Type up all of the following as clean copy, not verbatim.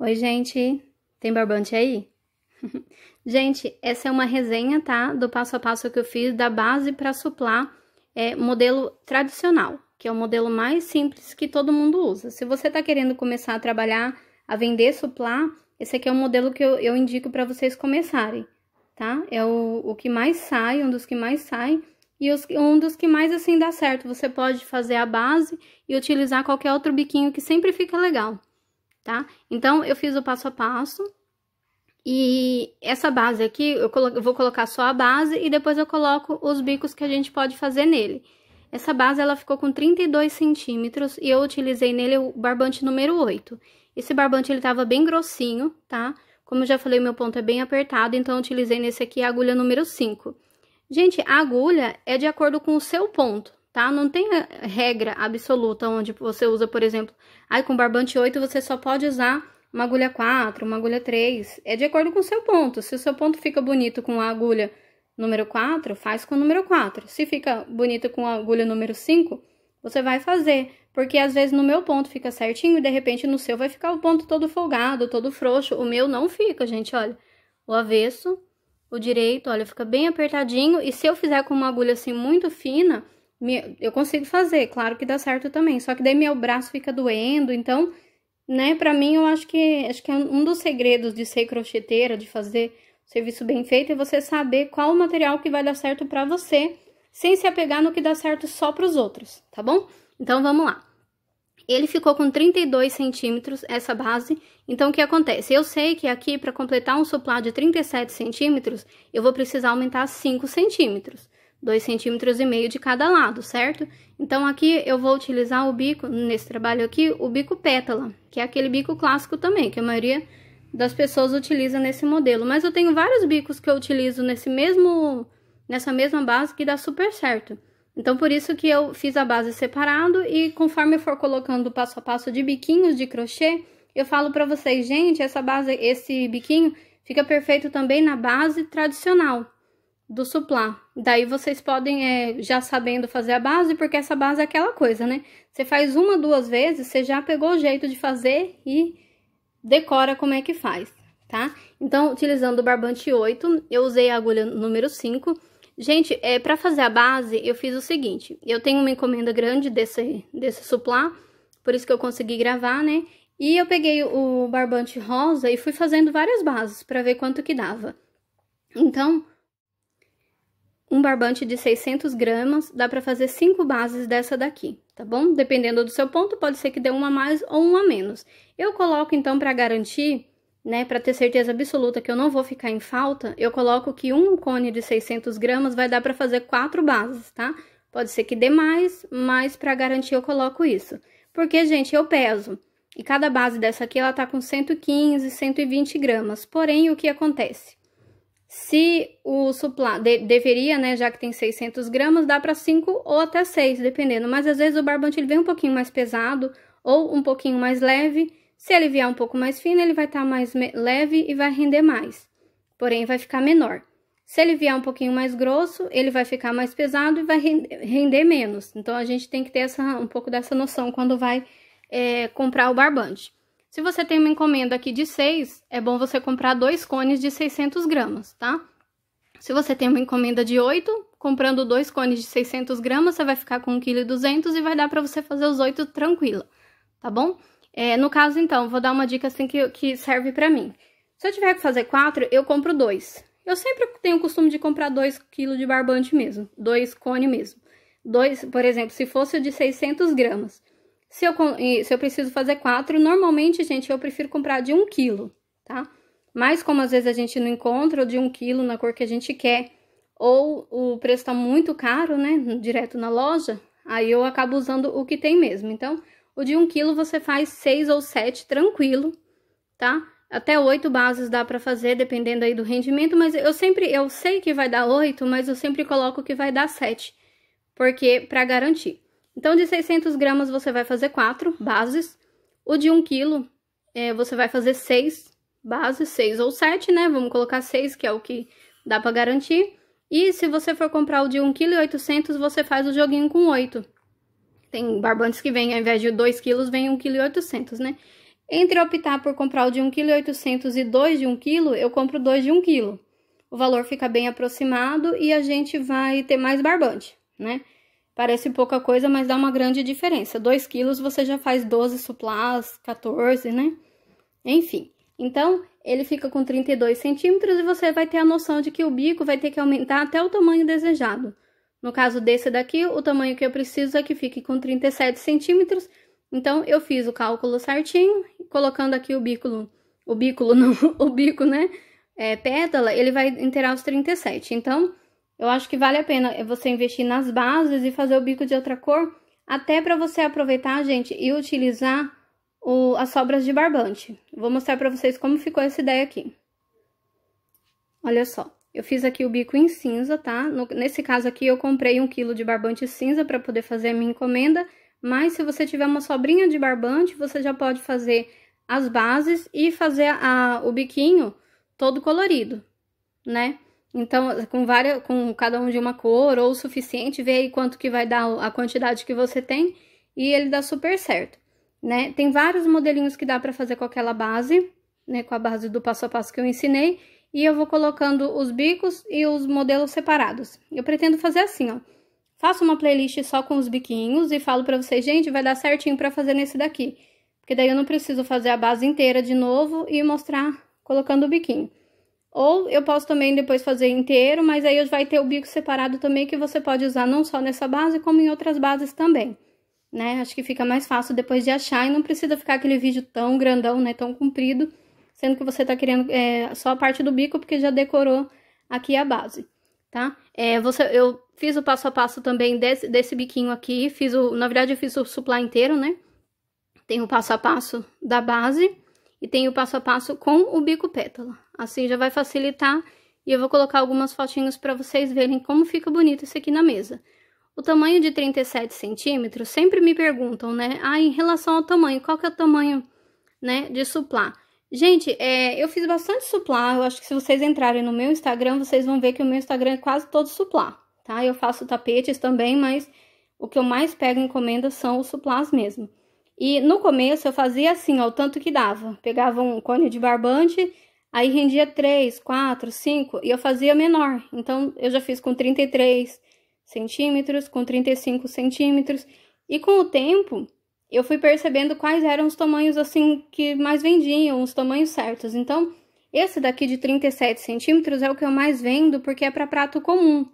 Oi, gente, tem barbante aí? Gente, essa é uma resenha, tá? Do passo a passo que eu fiz da base para suplar modelo tradicional, que é o modelo mais simples que todo mundo usa. Se você tá querendo começar a trabalhar, a vender suplar, esse aqui é o modelo que eu indico para vocês começarem, tá? É o que mais sai, um dos que mais sai e um dos que mais, assim, dá certo. Você pode fazer a base e utilizar qualquer outro biquinho que sempre fica legal. Tá? Então, eu fiz o passo a passo e essa base aqui, eu vou colocar só a base e depois eu coloco os bicos que a gente pode fazer nele. Essa base, ela ficou com 32 centímetros e eu utilizei nele o barbante número 8. Esse barbante, ele tava bem grossinho, tá? Como eu já falei, meu ponto é bem apertado, então eu utilizei nesse aqui a agulha número 5. Gente, a agulha é de acordo com o seu ponto, tá? Não tem regra absoluta onde você usa, por exemplo, com barbante 8 você só pode usar uma agulha 4, uma agulha 3. É de acordo com o seu ponto. Se o seu ponto fica bonito com a agulha número 4, faz com o número 4. Se fica bonito com a agulha número 5, você vai fazer. Porque às vezes no meu ponto fica certinho e de repente no seu vai ficar o ponto todo folgado, todo frouxo. O meu não fica, gente, olha. O avesso, o direito, olha, fica bem apertadinho. E se eu fizer com uma agulha assim muito fina, eu consigo fazer, claro que dá certo também, só que daí meu braço fica doendo, então, né, pra mim eu acho que é um dos segredos de ser crocheteira, de fazer o serviço bem feito, é você saber qual o material que vai dar certo pra você, sem se apegar no que dá certo só pros outros, tá bom? Então, vamos lá. Ele ficou com 32 centímetros, essa base, então o que acontece? Eu sei que aqui, pra completar um suplá de 37 centímetros, eu vou precisar aumentar 5 centímetros. 2,5 centímetros de cada lado, certo? Então, aqui eu vou utilizar o bico, nesse trabalho aqui, o bico pétala, que é aquele bico clássico também, que a maioria das pessoas utiliza nesse modelo. Mas eu tenho vários bicos que eu utilizo nessa mesma base que dá super certo. Então, por isso que eu fiz a base separado e conforme eu for colocando passo a passo de biquinhos de crochê, eu falo pra vocês, gente, esse biquinho fica perfeito também na base tradicional do suplá. Daí vocês podem, já sabendo fazer a base, porque essa base é aquela coisa, né? Você faz uma, duas vezes, você já pegou o jeito de fazer e decora como é que faz, tá? Então, utilizando o barbante 8, eu usei a agulha número 5. Gente, pra fazer a base, eu fiz o seguinte, eu tenho uma encomenda grande desse suplá, por isso que eu consegui gravar, né? E eu peguei o barbante rosa e fui fazendo várias bases pra ver quanto que dava. Então, um barbante de 600 gramas, dá pra fazer 5 bases dessa daqui, tá bom? Dependendo do seu ponto, pode ser que dê uma a mais ou uma a menos. Eu coloco, então, pra garantir, né, pra ter certeza absoluta que eu não vou ficar em falta, eu coloco que um cone de 600 gramas vai dar pra fazer 4 bases, tá? Pode ser que dê mais, mas pra garantir eu coloco isso. Porque, gente, eu peso, e cada base dessa aqui, ela tá com 115, 120 gramas. Porém, o que acontece? Se o suplá deveria, né, já que tem 600 gramas, dá para 5 ou até 6, dependendo. Mas às vezes o barbante ele vem um pouquinho mais pesado ou um pouquinho mais leve. Se ele vier um pouco mais fino, ele vai estar mais leve e vai render mais. Porém, vai ficar menor. Se ele vier um pouquinho mais grosso, ele vai ficar mais pesado e vai render menos. Então, a gente tem que ter um pouco dessa noção quando vai comprar o barbante. Se você tem uma encomenda aqui de 6, é bom você comprar 2 cones de 600 gramas, tá? Se você tem uma encomenda de 8, comprando 2 cones de 600 gramas, você vai ficar com 1,2 kg e vai dar pra você fazer os 8 tranquila, tá bom? No caso, então, vou dar uma dica assim que serve pra mim. Se eu tiver que fazer 4, eu compro 2. Eu sempre tenho o costume de comprar 2 kg de barbante mesmo, 2 cones mesmo. 2, por exemplo, se fosse o de 600 gramas. Se eu preciso fazer 4, normalmente, gente, eu prefiro comprar de 1 kg, tá? Mas como às vezes a gente não encontra o de 1 kg na cor que a gente quer, ou o preço tá muito caro, né, direto na loja, aí eu acabo usando o que tem mesmo. Então, o de 1 kg você faz 6 ou 7 tranquilo, tá? Até 8 bases dá pra fazer, dependendo aí do rendimento, mas eu sei que vai dar 8, mas eu sempre coloco que vai dar 7, porque pra garantir. Então, de 600 gramas você vai fazer 4 bases. O de 1 kg você vai fazer 6 bases, 6 ou 7, né? Vamos colocar 6, que é o que dá pra garantir. E se você for comprar o de 1,8 kg, você faz o joguinho com 8. Tem barbantes que vem, ao invés de 2 kg, vem 1,8 kg, né? Entre optar por comprar o de 1,8 kg e dois de 1 kg, eu compro dois de 1 kg. O valor fica bem aproximado e a gente vai ter mais barbante, né? Parece pouca coisa, mas dá uma grande diferença. 2 quilos você já faz 12 suplás, 14, né? Enfim, então ele fica com 32 centímetros e você vai ter a noção de que o bico vai ter que aumentar até o tamanho desejado. No caso desse daqui, o tamanho que eu preciso é que fique com 37 centímetros. Então, eu fiz o cálculo certinho, colocando aqui o bico, né? Pétala, ele vai inteirar os 37. Então, eu acho que vale a pena você investir nas bases e fazer o bico de outra cor, até para você aproveitar, gente, e utilizar as sobras de barbante. Vou mostrar para vocês como ficou essa ideia aqui. Olha só, eu fiz aqui o bico em cinza, tá? Nesse caso aqui, eu comprei 1 kg de barbante cinza para poder fazer a minha encomenda, mas se você tiver uma sobrinha de barbante, você já pode fazer as bases e fazer o biquinho todo colorido, né? Então, com cada um de uma cor ou o suficiente, vê aí quanto que vai dar a quantidade que você tem e ele dá super certo, né? Tem vários modelinhos que dá pra fazer com aquela base, né? Com a base do passo a passo que eu ensinei. E eu vou colocando os bicos e os modelos separados. Eu pretendo fazer assim, ó. Faço uma playlist só com os biquinhos e falo pra vocês, gente, vai dar certinho pra fazer nesse daqui. Porque daí eu não preciso fazer a base inteira de novo e mostrar colocando o biquinho. Ou eu posso também depois fazer inteiro, mas aí vai ter o bico separado também, que você pode usar não só nessa base, como em outras bases também, né? Acho que fica mais fácil depois de achar e não precisa ficar aquele vídeo tão grandão, né? Tão comprido, sendo que você tá querendo só a parte do bico, porque já decorou aqui a base, tá? Eu fiz o passo a passo também desse biquinho aqui, na verdade eu fiz o suplá inteiro, né? Tem o passo a passo da base e tem o passo a passo com o bico pétala. Assim já vai facilitar e eu vou colocar algumas fotinhos para vocês verem como fica bonito isso aqui na mesa. O tamanho de 37 centímetros, sempre me perguntam, né? Em relação ao tamanho, qual que é o tamanho, né, de suplá? Gente, eu fiz bastante suplá, eu acho que se vocês entrarem no meu Instagram, vocês vão ver que o meu Instagram é quase todo suplá, tá? Eu faço tapetes também, mas o que eu mais pego em encomenda são os suplás mesmo. E no começo eu fazia assim, ó, o tanto que dava. Pegava um cone de barbante, aí rendia 3, 4, 5 e eu fazia menor. Então, eu já fiz com 33 centímetros, com 35 centímetros. E com o tempo, eu fui percebendo quais eram os tamanhos, assim, que mais vendiam, os tamanhos certos. Então, esse daqui de 37 centímetros é o que eu mais vendo, porque é para prato comum.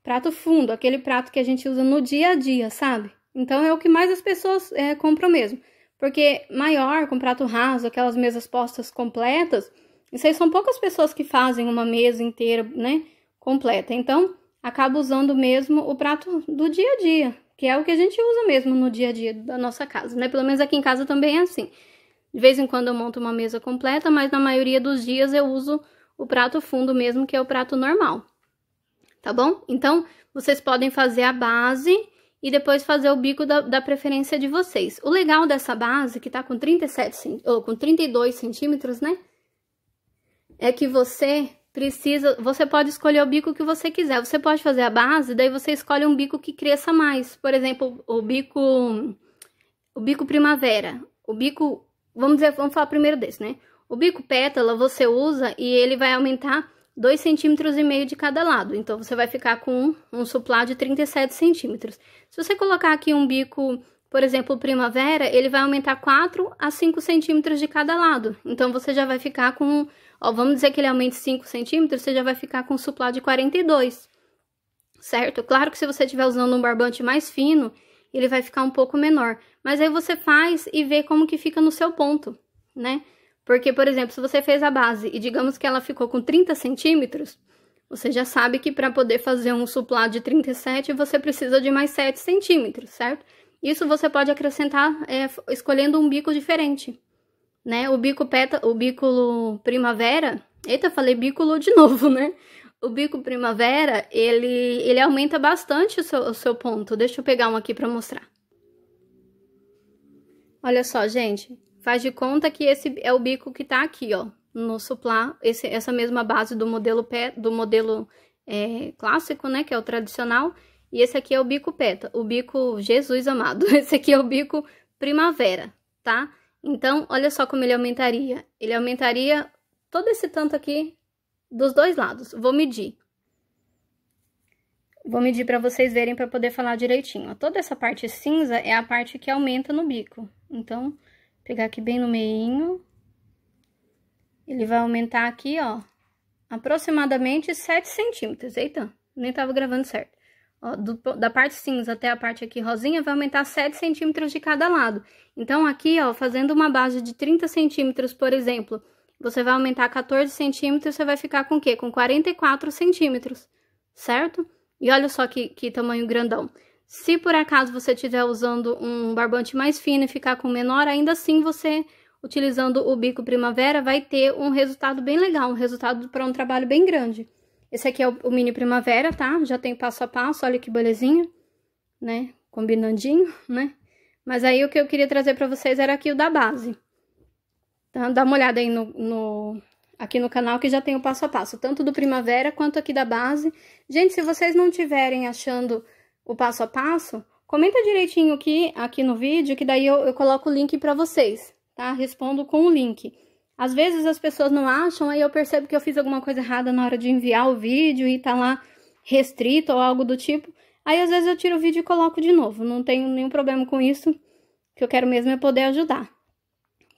Prato fundo, aquele prato que a gente usa no dia a dia, sabe? Então, é o que mais as pessoas compram mesmo. Porque maior, com prato raso, aquelas mesas postas completas, isso aí são poucas pessoas que fazem uma mesa inteira, né, completa. Então, acaba usando mesmo o prato do dia a dia, que é o que a gente usa mesmo no dia a dia da nossa casa, né? Pelo menos aqui em casa também é assim. De vez em quando eu monto uma mesa completa, mas na maioria dos dias eu uso o prato fundo mesmo, que é o prato normal. Tá bom? Então, vocês podem fazer a base e depois fazer o bico da preferência de vocês. O legal dessa base, que tá com 32 centímetros, né? É que você pode escolher o bico que você quiser. Você pode fazer a base, daí você escolhe um bico que cresça mais. Por exemplo, o bico primavera. O bico, vamos falar primeiro desse, né? O bico pétala você usa e ele vai aumentar 2,5 centímetros de cada lado. Então, você vai ficar com um suplá de 37 centímetros. Se você colocar aqui um bico, por exemplo, primavera, ele vai aumentar 4 a 5 centímetros de cada lado. Então, você já vai ficar com, vamos dizer que ele aumente 5 centímetros, você já vai ficar com um suplá de 42, certo? Claro que se você estiver usando um barbante mais fino, ele vai ficar um pouco menor. Mas aí você faz e vê como que fica no seu ponto, né? Porque, por exemplo, se você fez a base e digamos que ela ficou com 30 centímetros, você já sabe que para poder fazer um suplá de 37, você precisa de mais 7 centímetros, certo? Isso você pode acrescentar escolhendo um bico diferente, né? O bico primavera... Eita, falei bículo de novo, né? O bico primavera, ele aumenta bastante o seu ponto. Deixa eu pegar um aqui para mostrar. Olha só, gente. Faz de conta que esse é o bico que tá aqui, ó, no suplá, essa mesma base do modelo clássico, né, que é o tradicional, e esse aqui é o bico Jesus amado, esse aqui é o bico primavera, tá? Então, olha só como ele aumentaria. Ele aumentaria todo esse tanto aqui dos dois lados. Vou medir. Vou medir para vocês verem para poder falar direitinho. Ó, toda essa parte cinza é a parte que aumenta no bico. Então, pegar aqui bem no meinho. Ele vai aumentar aqui, ó, aproximadamente 7 centímetros. Eita, nem tava gravando certo. Ó, da parte cinza até a parte aqui rosinha, vai aumentar 7 centímetros de cada lado. Então, aqui, ó, fazendo uma base de 30 centímetros, por exemplo, você vai aumentar 14 centímetros, você vai ficar com o quê? Com 44 centímetros, certo? E olha só que tamanho grandão. Se por acaso você estiver usando um barbante mais fino e ficar com menor, ainda assim você, utilizando o bico primavera, vai ter um resultado bem legal, um resultado para um trabalho bem grande. Esse aqui é o mini primavera, tá? Já tem passo a passo, olha que belezinha, né? Combinandinho, né? Mas aí o que eu queria trazer para vocês era aqui o da base. Tá? Dá uma olhada aí aqui no canal que já tem o passo a passo, tanto do primavera quanto aqui da base. Gente, se vocês não estiverem achando o passo a passo, comenta direitinho aqui no vídeo, que daí eu coloco o link para vocês, tá? Respondo com o link. Às vezes as pessoas não acham, aí eu percebo que eu fiz alguma coisa errada na hora de enviar o vídeo e tá lá restrito ou algo do tipo. Aí às vezes eu tiro o vídeo e coloco de novo, não tenho nenhum problema com isso, o que eu quero mesmo é poder ajudar,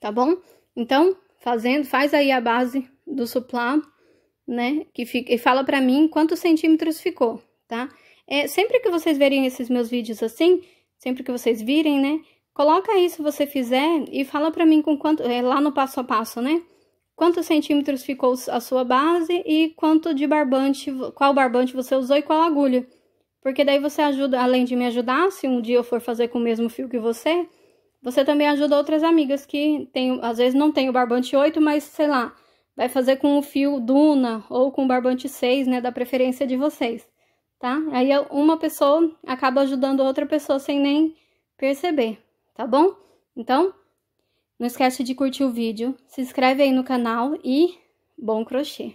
tá bom? Então, faz aí a base do suplá, né, e fala pra mim quantos centímetros ficou, tá? Sempre que vocês verem esses meus vídeos assim, sempre que vocês virem, né, coloca aí se você fizer e fala pra mim com quanto, lá no passo a passo, né, quantos centímetros ficou a sua base e quanto de barbante, qual barbante você usou e qual agulha. Porque daí você ajuda, além de me ajudar, se um dia eu for fazer com o mesmo fio que você também ajuda outras amigas que às vezes não tem o barbante 8, mas, sei lá, vai fazer com o fio Duna ou com o barbante 6, né, da preferência de vocês, tá? Aí uma pessoa acaba ajudando outra pessoa sem nem perceber, tá bom? Então, não esquece de curtir o vídeo, se inscreve aí no canal e bom crochê!